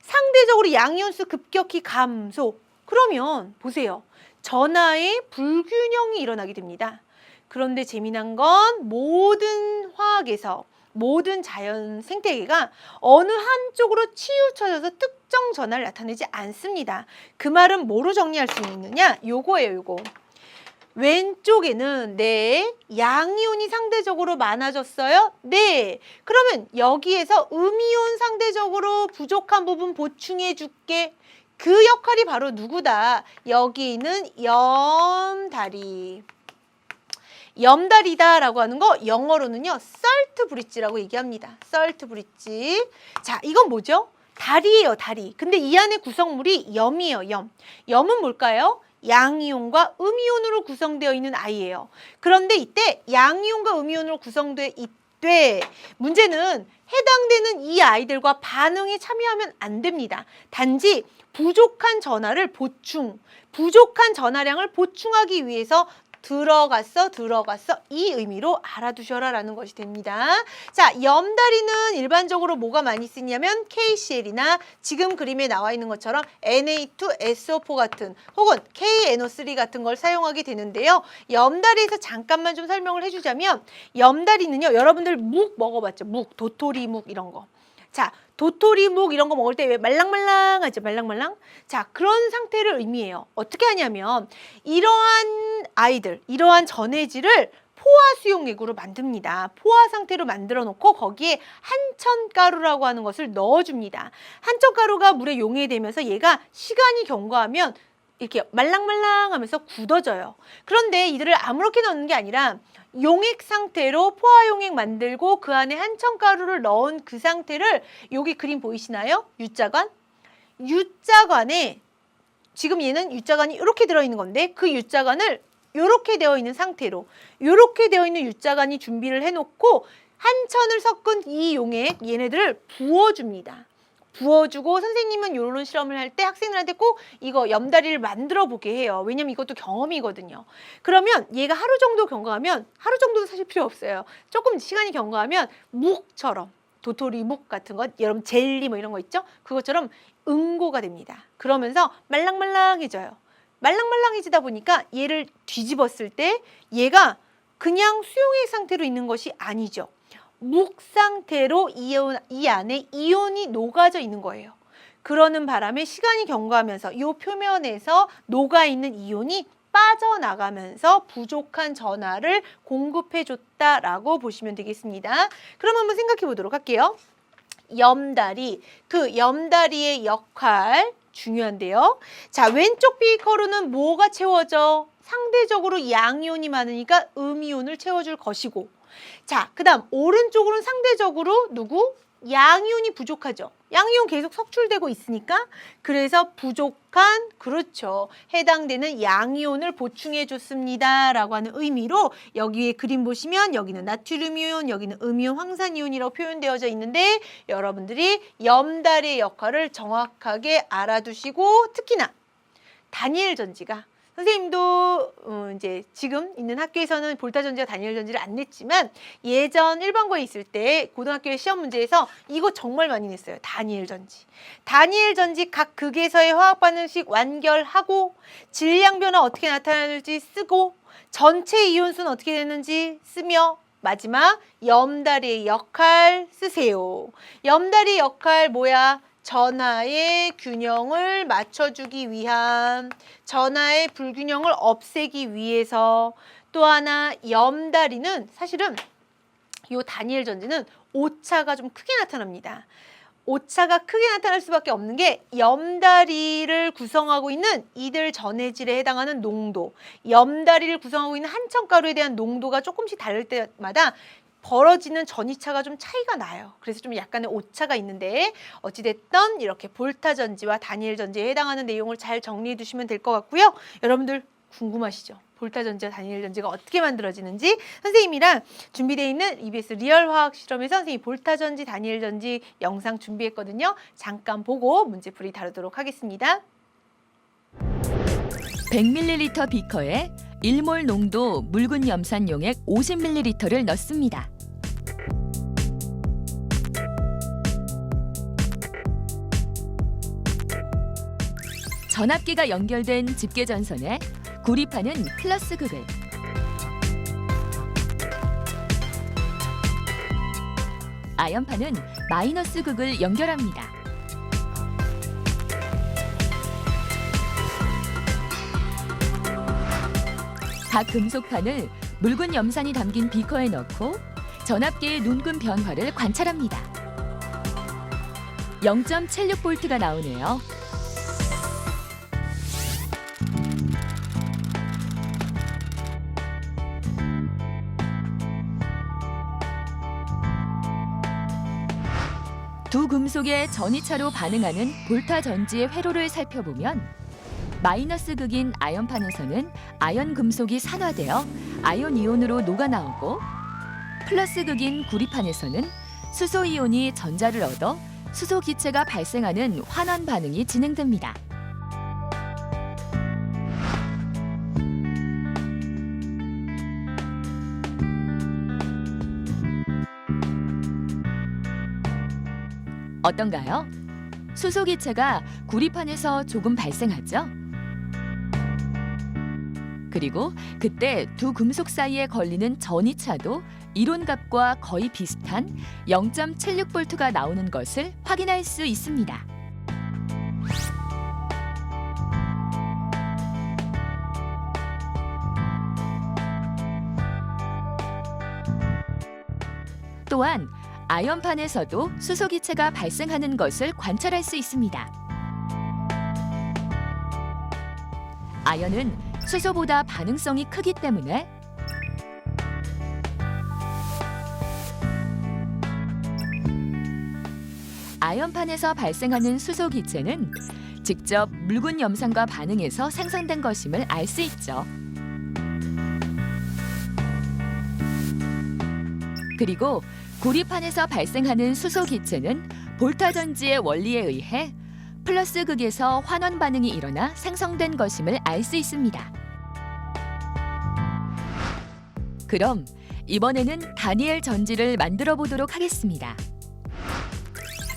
Speaker 1: 상대적으로 양이온수 급격히 감소. 그러면 보세요. 전하의 불균형이 일어나게 됩니다. 그런데 재미난 건 모든 화학에서 모든 자연 생태계가 어느 한쪽으로 치우쳐져서 특정 전하를 나타내지 않습니다. 그 말은 뭐로 정리할 수 있느냐? 요거예요, 요거. 왼쪽에는 네, 양이온이 상대적으로 많아졌어요? 네. 그러면 여기에서 음이온 상대적으로 부족한 부분 보충해 줄게. 그 역할이 바로 누구다? 여기 있는 염다리. 염다리다라고 하는 거 영어로는요, salt bridge라고 얘기합니다. salt bridge. 자, 이건 뭐죠? 다리예요, 다리. 근데 이 안에 구성물이 염이에요, 염. 염은 뭘까요? 양이온과 음이온으로 구성되어 있는 아이예요. 그런데 이때 양이온과 음이온으로 구성되어 있되 문제는 해당되는 이 아이들과 반응에 참여하면 안 됩니다. 단지 부족한 전하량을 보충하기 위해서 들어갔어, 들어갔어 이 의미로 알아두셔라라는 것이 됩니다. 자, 염다리는 일반적으로 뭐가 많이 쓰냐면 KCl이나 지금 그림에 나와 있는 것처럼 Na2SO4 같은 혹은 KNO3 같은 걸 사용하게 되는데요. 염다리에서 잠깐만 좀 설명을 해주자면 염다리는요. 여러분들 묵 먹어봤죠? 묵, 도토리묵 이런 거. 자, 도토리묵 이런 거 먹을 때 왜 말랑말랑하죠? 말랑말랑? 자, 그런 상태를 의미해요. 어떻게 하냐면 이러한 아이들, 이러한 전해질을 포화 수용액으로 만듭니다. 포화 상태로 만들어 놓고 거기에 한천가루라고 하는 것을 넣어줍니다. 한천가루가 물에 용해되면서 얘가 시간이 경과하면 이렇게 말랑말랑하면서 굳어져요. 그런데 이들을 아무렇게 넣는 게 아니라 용액 상태로 포화용액 만들고 그 안에 한천가루를 넣은 그 상태를 여기 그림 보이시나요? U자관? U자관에 지금 얘는 U자관이 이렇게 들어있는 건데 그 U자관을 이렇게 되어 있는 상태로 이렇게 되어 있는 U자관이 준비를 해놓고 한천을 섞은 이 용액 얘네들을 부어줍니다. 부어주고 선생님은 이런 실험을 할 때 학생들한테 꼭 이거 염다리를 만들어 보게 해요. 왜냐면 이것도 경험이거든요. 그러면 얘가 하루 정도 경과하면 하루 정도는 사실 필요 없어요. 조금 시간이 경과하면 묵처럼 도토리 묵 같은 것 여러분 젤리 뭐 이런 거 있죠? 그것처럼 응고가 됩니다. 그러면서 말랑말랑해져요. 말랑말랑해지다 보니까 얘를 뒤집었을 때 얘가 그냥 수용액 상태로 있는 것이 아니죠. 묵 상태로 이 안에 이온이 녹아져 있는 거예요. 그러는 바람에 시간이 경과하면서 이 표면에서 녹아있는 이온이 빠져나가면서 부족한 전하를 공급해줬다라고 보시면 되겠습니다. 그럼 한번 생각해 보도록 할게요. 염다리, 그 염다리의 역할 중요한데요. 자, 왼쪽 비커로는 뭐가 채워져? 상대적으로 양이온이 많으니까 음이온을 채워줄 것이고 자, 그 다음 오른쪽으로는 상대적으로 누구? 양이온이 부족하죠. 양이온 계속 석출되고 있으니까 그래서 부족한 그렇죠. 해당되는 양이온을 보충해 줬습니다. 라고 하는 의미로 여기에 그림 보시면 여기는 나트륨이온, 여기는 음이온, 황산이온이라고 표현되어져 있는데 여러분들이 염다리의 역할을 정확하게 알아두시고 특히나 다니엘 전지가 선생님도 이제 지금 있는 학교에서는 볼타 전지와 다니엘 전지를 안 냈지만 예전 일반고에 있을 때 고등학교의 시험 문제에서 이거 정말 많이 냈어요. 다니엘 전지. 다니엘 전지 각 극에서의 화학 반응식 완결하고 질량 변화 어떻게 나타나는지 쓰고 전체 이온수는 어떻게 되는지 쓰며 마지막 염다리의 역할 쓰세요. 염다리의 역할 뭐야? 전하의 균형을 맞춰주기 위한 전하의 불균형을 없애기 위해서 또 하나 염다리는 사실은 이 다니엘 전지는 오차가 좀 크게 나타납니다. 오차가 크게 나타날 수밖에 없는 게 염다리를 구성하고 있는 이들 전해질에 해당하는 농도, 염다리를 구성하고 있는 한천가루에 대한 농도가 조금씩 다를 때마다 벌어지는 전이차가 좀 차이가 나요. 그래서 좀 약간의 오차가 있는데 어찌됐든 이렇게 볼타 전지와 다니엘 전지에 해당하는 내용을 잘 정리해 두시면 될 것 같고요. 여러분들 궁금하시죠? 볼타 전지와 다니엘 전지가 어떻게 만들어지는지 선생님이랑 준비되어 있는 EBS 리얼 화학 실험에서 선생님이 볼타 전지, 다니엘 전지 영상 준비했거든요. 잠깐 보고 문제풀이 다루도록 하겠습니다.
Speaker 2: 100ml 비커에 1몰 농도 묽은 염산 용액 50ml를 넣습니다. 전압기가 연결된 집게전선에 구리판은 플러스 극을, 아연판은 마이너스 극을 연결합니다. 각 금속판을 묽은 염산이 담긴 비커에 넣고 전압계의 눈금 변화를 관찰합니다. 0.76V가 나오네요. 두 금속의 전이차로 반응하는 볼타 전지의 회로를 살펴보면 마이너스 극인 아연판에서는 아연 금속이 산화되어 아연 이온으로 녹아나오고 플러스 극인 구리판에서는 수소 이온이 전자를 얻어 수소 기체가 발생하는 환원 반응이 진행됩니다. 어떤가요? 수소기체가 구리판에서 조금 발생하죠? 그리고 그때 두 금속 사이에 걸리는 전이차도 이론값과 거의 비슷한 0.76V가 나오는 것을 확인할 수 있습니다. 또한 아연판에서도 수소기체가 발생하는 것을 관찰할 수 있습니다. 아연은 수소보다 반응성이 크기 때문에 아연판에서 발생하는 수소기체는 직접 묽은 염산과 반응해서 생성된 것임을 알 수 있죠. 그리고 구리판에서 발생하는 수소기체는 볼타전지의 원리에 의해 플러스 극에서 환원 반응이 일어나 생성된 것임을 알 수 있습니다. 그럼 이번에는 다니엘 전지를 만들어 보도록 하겠습니다.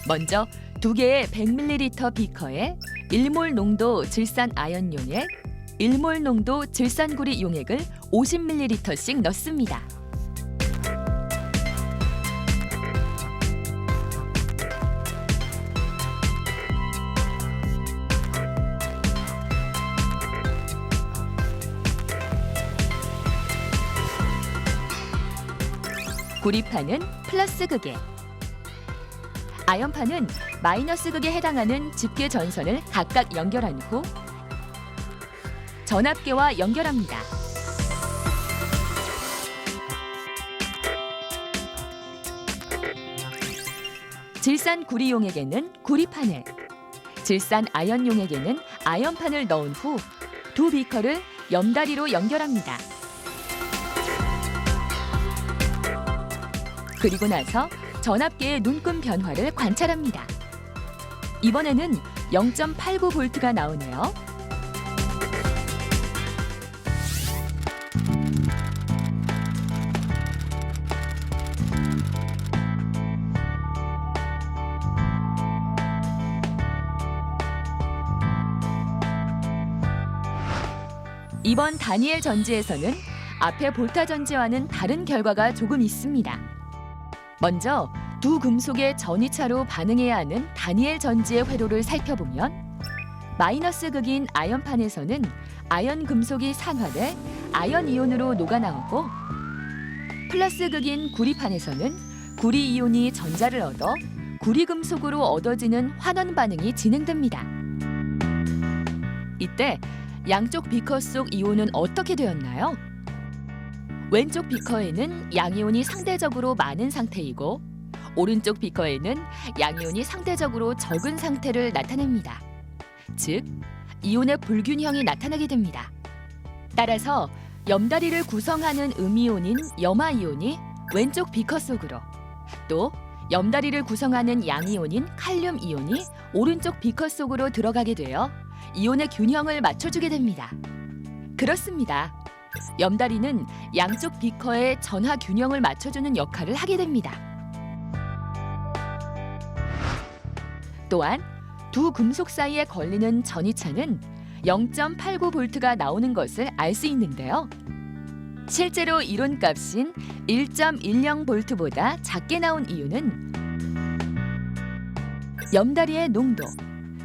Speaker 2: 먼저 두 개의 100ml 비커에 1몰 농도 질산 아연 용액, 1몰 농도 질산구리 용액을 50ml씩 넣습니다. 구리판은 플러스 극에, 아연판은 마이너스 극에 해당하는 집게 전선을 각각 연결한 후 전압계와 연결합니다. 질산 구리 용액에는 구리판을, 질산 아연 용액에는 아연판을 넣은 후 두 비커를 염다리로 연결합니다. 그리고 나서 전압계의 눈금 변화를 관찰합니다. 이번에는 0.89V가 나오네요. 이번 다니엘 전지에서는 앞의 볼타 전지와는 다른 결과가 조금 있습니다. 먼저 두 금속의 전이차로 반응해야 하는 다니엘 전지의 회로를 살펴보면 마이너스 극인 아연판에서는 아연 금속이 산화돼 아연 이온으로 녹아나오고 플러스 극인 구리판에서는 구리 이온이 전자를 얻어 구리 금속으로 얻어지는 환원 반응이 진행됩니다. 이때 양쪽 비커 속 이온은 어떻게 되었나요? 왼쪽 비커에는 양이온이 상대적으로 많은 상태이고 오른쪽 비커에는 양이온이 상대적으로 적은 상태를 나타냅니다. 즉, 이온의 불균형이 나타나게 됩니다. 따라서 염다리를 구성하는 음이온인 염화이온이 왼쪽 비커 속으로, 또 염다리를 구성하는 양이온인 칼륨이온이 오른쪽 비커 속으로 들어가게 되어 이온의 균형을 맞춰주게 됩니다. 그렇습니다. 염다리는 양쪽 비커의 전하 균형을 맞춰주는 역할을 하게 됩니다. 또한 두 금속 사이에 걸리는 전이차는 0.89V가 나오는 것을 알 수 있는데요. 실제로 이론값인 1.10V보다 작게 나온 이유는 염다리의 농도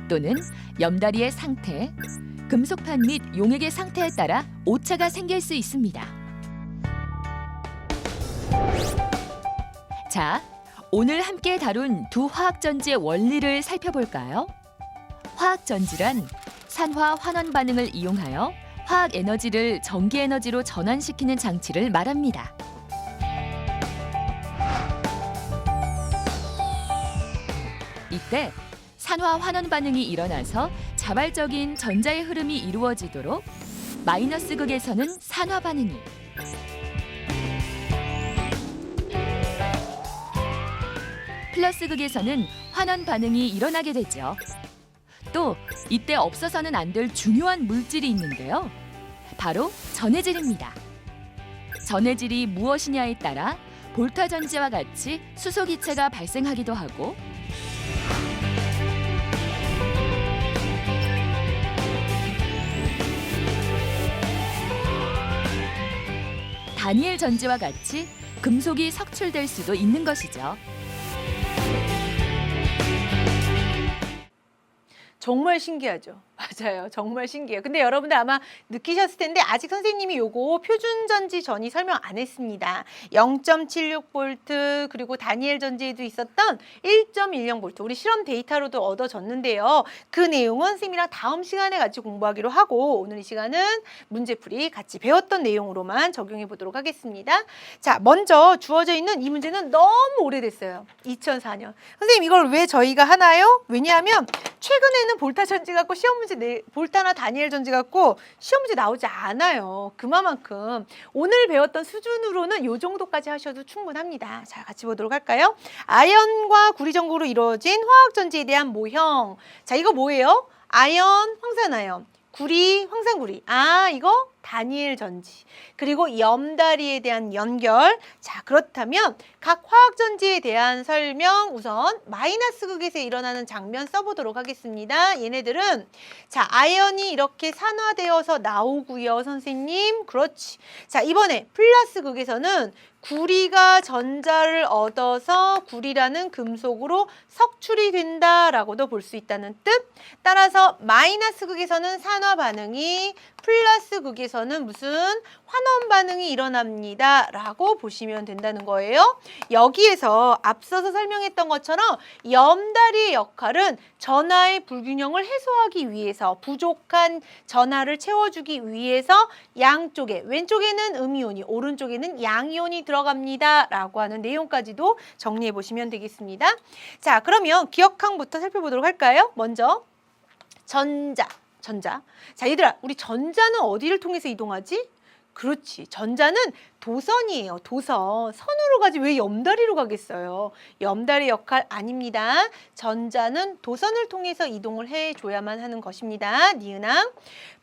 Speaker 2: 또는 염다리의 상태, 금속판 및 용액의 상태에 따라 오차가 생길 수 있습니다. 자, 오늘 함께 다룬 두 화학전지의 원리를 살펴볼까요? 화학전지란 산화 환원 반응을 이용하여 화학 에너지를 전기 에너지로 전환시키는 장치를 말합니다. 이때 산화 환원 반응이 일어나서 자발적인 전자의 흐름이 이루어지도록 마이너스 극에서는 산화 반응이, 플러스 극에서는 환원 반응이 일어나게 되죠. 또 이때 없어서는 안 될 중요한 물질이 있는데요. 바로 전해질입니다. 전해질이 무엇이냐에 따라 볼타 전지와 같이 수소 기체가 발생하기도 하고 다니엘 전지와 같이 금속이 석출될 수도 있는 것이죠.
Speaker 1: 정말 신기하죠. 맞아요. 정말 신기해요. 근데 여러분들 아마 느끼셨을 텐데 아직 선생님이 요거 표준 전지 전이 설명 안 했습니다. 0.76V 그리고 다니엘 전지에도 있었던 1.10V 우리 실험 데이터로도 얻어졌는데요. 그 내용은 선생님이랑 다음 시간에 같이 공부하기로 하고 오늘 이 시간은 문제풀이 같이 배웠던 내용으로만 적용해 보도록 하겠습니다. 자, 먼저 주어져 있는 이 문제는 너무 오래됐어요. 2004년. 선생님 이걸 왜 저희가 하나요? 왜냐하면 최근에는 볼타 전지 갖고 시험 문제 볼타나 다니엘 전지 갖고 시험 문제 나오지 않아요. 그만큼 오늘 배웠던 수준으로는 이 정도까지 하셔도 충분합니다. 자, 같이 보도록 할까요? 아연과 구리 전구로 이루어진 화학 전지에 대한 모형. 자, 이거 뭐예요? 아연, 황산아연, 구리, 황산구리. 아, 이거 다니엘 전지. 그리고 염다리에 대한 연결. 자, 그렇다면 각 화학 전지에 대한 설명 우선 마이너스 극에서 일어나는 장면 써보도록 하겠습니다. 얘네들은 자, 아연이 이렇게 산화되어서 나오고요, 선생님. 그렇지. 자, 이번에 플러스 극에서는 구리가 전자를 얻어서 구리라는 금속으로 석출이 된다라고도 볼 수 있다는 뜻. 따라서 마이너스 극에서는 산화 반응이 플러스 극에서는 무슨 환원 반응이 일어납니다 라고 보시면 된다는 거예요. 여기에서 앞서서 설명했던 것처럼 염다리의 역할은 전하의 불균형을 해소하기 위해서 부족한 전하를 채워주기 위해서 양쪽에 왼쪽에는 음이온이 오른쪽에는 양이온이 들어갑니다 라고 하는 내용까지도 정리해 보시면 되겠습니다. 자, 그러면 기억항부터 살펴보도록 할까요? 먼저 전자. 자, 얘들아, 우리 전자는 어디를 통해서 이동하지? 그렇지. 전자는 도선이에요. 도선. 선으로 가지 왜 염다리로 가겠어요? 염다리 역할 아닙니다. 전자는 도선을 통해서 이동을 해줘야만 하는 것입니다. 니은항.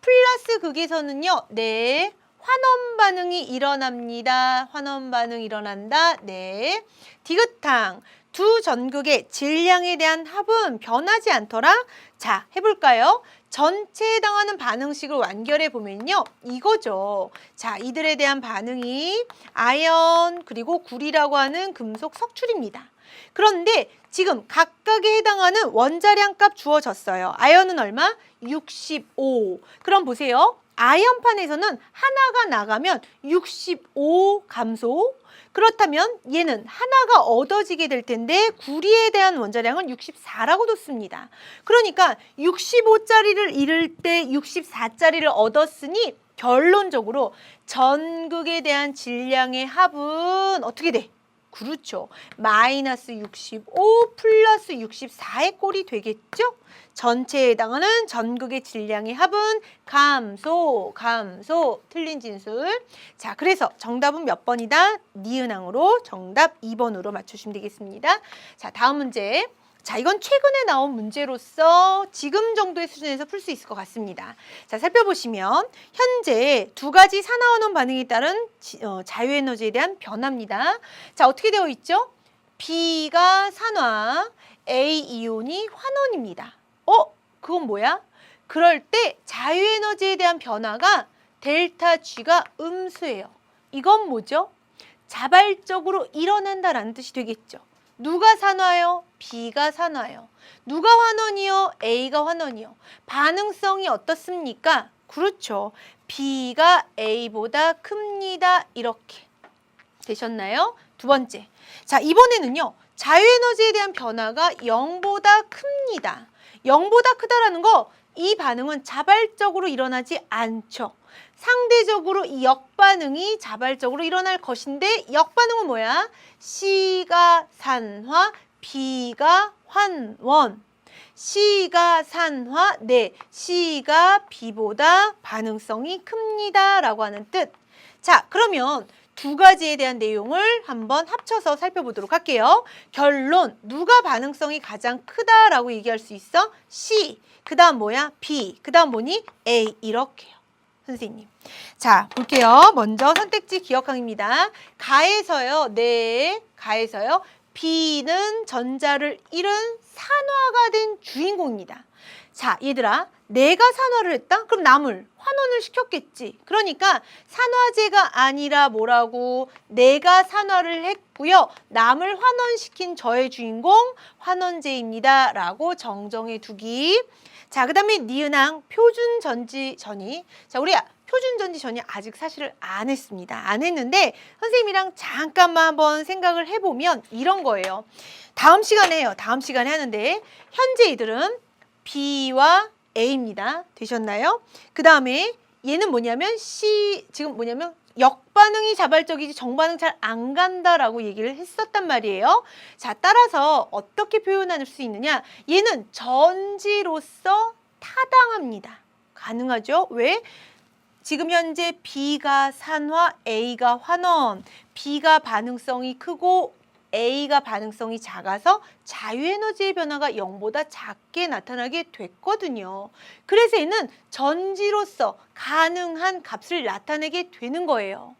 Speaker 1: 플러스 극에서는요. 네. 환원 반응이 일어납니다. 환원 반응 일어난다. 네. 디귿항. 두 전극의 질량에 대한 합은 변하지 않더라. 자, 해볼까요? 전체에 해당하는 반응식을 완결해 보면요. 이거죠. 자, 이들에 대한 반응이 아연 그리고 구리라고 하는 금속 석출입니다. 그런데 지금 각각에 해당하는 원자량 값 주어졌어요. 아연은 얼마? 65. 그럼 보세요. 아연판에서는 하나가 나가면 65 감소. 그렇다면 얘는 하나가 얻어지게 될 텐데 구리에 대한 원자량은 64라고 뒀습니다. 그러니까 65짜리를 잃을 때 64짜리를 얻었으니 결론적으로 전극에 대한 질량의 합은 어떻게 돼? 그렇죠. 마이너스 65 플러스 64의 꼴이 되겠죠? 전체에 해당하는 전극의 질량의 합은 감소. 틀린 진술. 자, 그래서 정답은 몇 번이다? 니은항으로 정답 2번으로 맞추시면 되겠습니다. 자, 다음 문제. 자, 이건 최근에 나온 문제로서 지금 정도의 수준에서 풀 수 있을 것 같습니다. 자, 살펴보시면 현재 두 가지 산화환원 반응에 따른 자유에너지에 대한 변화입니다. 자, 어떻게 되어 있죠? B가 산화, A 이온이 환원입니다. 그건 뭐야? 그럴 때 자유에너지에 대한 변화가 델타 G가 음수예요. 이건 뭐죠? 자발적으로 일어난다라는 뜻이 되겠죠. 누가 산화요? B가 산화요. 누가 환원이요? A가 환원이요. 반응성이 어떻습니까? 그렇죠. B가 A보다 큽니다. 이렇게 되셨나요? 두 번째. 자, 이번에는요. 자유에너지에 대한 변화가 0보다 큽니다. 0보다 크다라는 거, 이 반응은 자발적으로 일어나지 않죠. 상대적으로 이 역반응이 자발적으로 일어날 것인데 역반응은 뭐야? C가 산화, B가 환원. C가 산화, 네, C가 B보다 반응성이 큽니다 라고 하는 뜻. 자, 그러면 두 가지에 대한 내용을 한번 합쳐서 살펴보도록 할게요. 결론, 누가 반응성이 가장 크다라고 얘기할 수 있어? C, 그 다음 뭐야? B, 그 다음 뭐니? A, 이렇게요. 선생님. 자, 볼게요. 먼저 선택지 기억항입니다. 가에서요. 네, 가에서요. B는 전자를 잃은 산화가 된 주인공입니다. 자, 얘들아, 내가 산화를 했다? 그럼 남을 환원을 시켰겠지. 그러니까 산화제가 아니라 뭐라고? 내가 산화를 했고요. 남을 환원시킨 저의 주인공 환원제입니다. 라고 정정해 두기. 자, 그 다음에 니은항 표준전지전이. 자, 우리 표준전지전이 아직 사실을 안 했습니다. 안 했는데 선생님이랑 잠깐만 한번 생각을 해보면 이런 거예요. 다음 시간에 해요. 다음 시간에 하는데 현재 이들은 B와 A입니다. 되셨나요? 그 다음에 얘는 뭐냐면 지금 뭐냐면 역반응이 자발적이지 정반응 잘 안 간다라고 얘기를 했었단 말이에요. 자, 따라서 어떻게 표현할 수 있느냐? 얘는 전지로서 타당합니다. 가능하죠? 왜? 지금 현재 B가 산화, A가 환원. B가 반응성이 크고 A가 반응성이 작아서 자유에너지의 변화가 0보다 작게 나타나게 됐거든요. 그래서 얘는 전지로서 가능한 값을 나타내게 되는 거예요.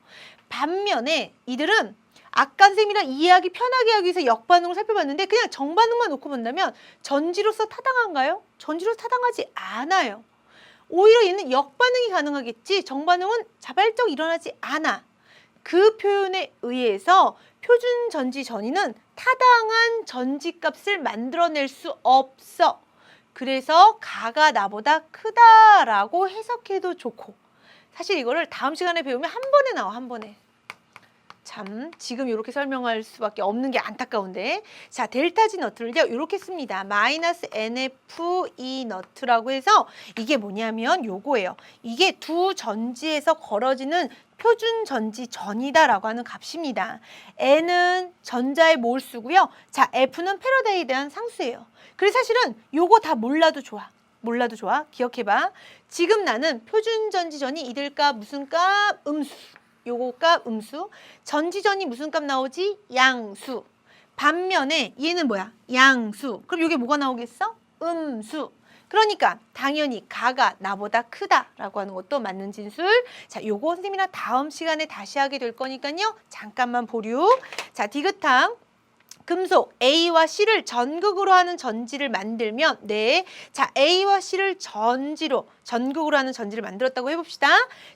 Speaker 1: 반면에 이들은 아까 선생님이랑 이해하기 편하게 하기 위해서 역반응을 살펴봤는데 그냥 정반응만 놓고 본다면 전지로서 타당한가요? 전지로서 타당하지 않아요. 오히려 얘는 역반응이 가능하겠지 정반응은 자발적 일어나지 않아. 그 표현에 의해서 표준 전지 전이는 타당한 전지값을 만들어낼 수 없어. 그래서 가가 나보다 크다라고 해석해도 좋고 사실 이거를 다음 시간에 배우면 한 번에 나와 한 번에. 참 지금 이렇게 설명할 수밖에 없는 게 안타까운데 자 델타 G 너트를요 이렇게 씁니다. 마이너스 NFE 너트라고 해서 이게 뭐냐면 요거예요. 이게 두 전지에서 걸어지는 표준 전지 전이다라고 하는 값입니다. N은 전자의 몰수고요. 자 F는 패러데이에 대한 상수예요. 그래서 사실은 요거 다 몰라도 좋아. 몰라도 좋아. 기억해봐. 지금 나는 표준 전지 전이 이들 값 무슨 값? 음수. 요거 값 음수. 전지전이 무슨 값 나오지? 양수. 반면에 얘는 뭐야? 양수. 그럼 요게 뭐가 나오겠어? 음수. 그러니까 당연히 가가 나보다 크다라고 하는 것도 맞는 진술. 자, 요거 선생님이랑 다음 시간에 다시 하게 될 거니까요. 잠깐만 보류. 자, 디귿탕. 금속 A와 C를 전극으로 하는 전지를 만들면 자 A와 C를 전극으로 하는 전지를 만들었다고 해봅시다.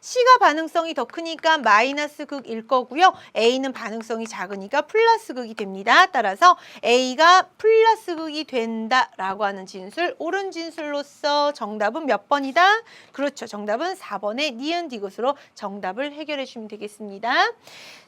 Speaker 1: C가 반응성이 더 크니까 마이너스 극일 거고요. A는 반응성이 작으니까 플러스 극이 됩니다. 따라서 A가 플러스 극이 된다라고 하는 진술. 옳은 진술로서 정답은 몇 번이다? 그렇죠. 정답은 4번의 니은 디귿으로 정답을 해결해 주시면 되겠습니다.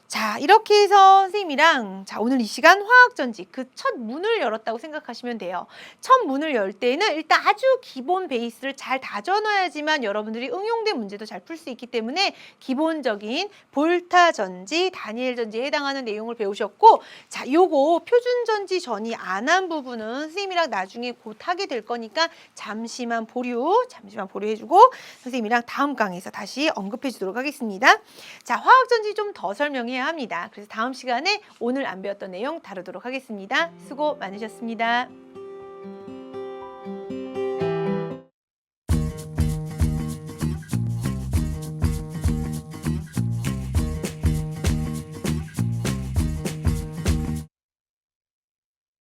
Speaker 1: 자, 이렇게 해서 선생님이랑 자 오늘 이 시간 화학전지 그 첫 문을 열었다고 생각하시면 돼요. 첫 문을 열 때는 일단 아주 기본 베이스를 잘 다져놔야지만 여러분들이 응용된 문제도 잘 풀 수 있기 때문에 기본적인 볼타전지, 다니엘전지에 해당하는 내용을 배우셨고 자, 요거 표준전지 전이 안 한 부분은 선생님이랑 나중에 곧 하게 될 거니까 잠시만 보류해주고 선생님이랑 다음 강의에서 다시 언급해 주도록 하겠습니다. 자, 화학전지 좀 더 설명해야 합니다. 그래서 다음 시간에 오늘 안 배웠던 내용 다루도록 하겠습니다. 수고 많으셨습니다.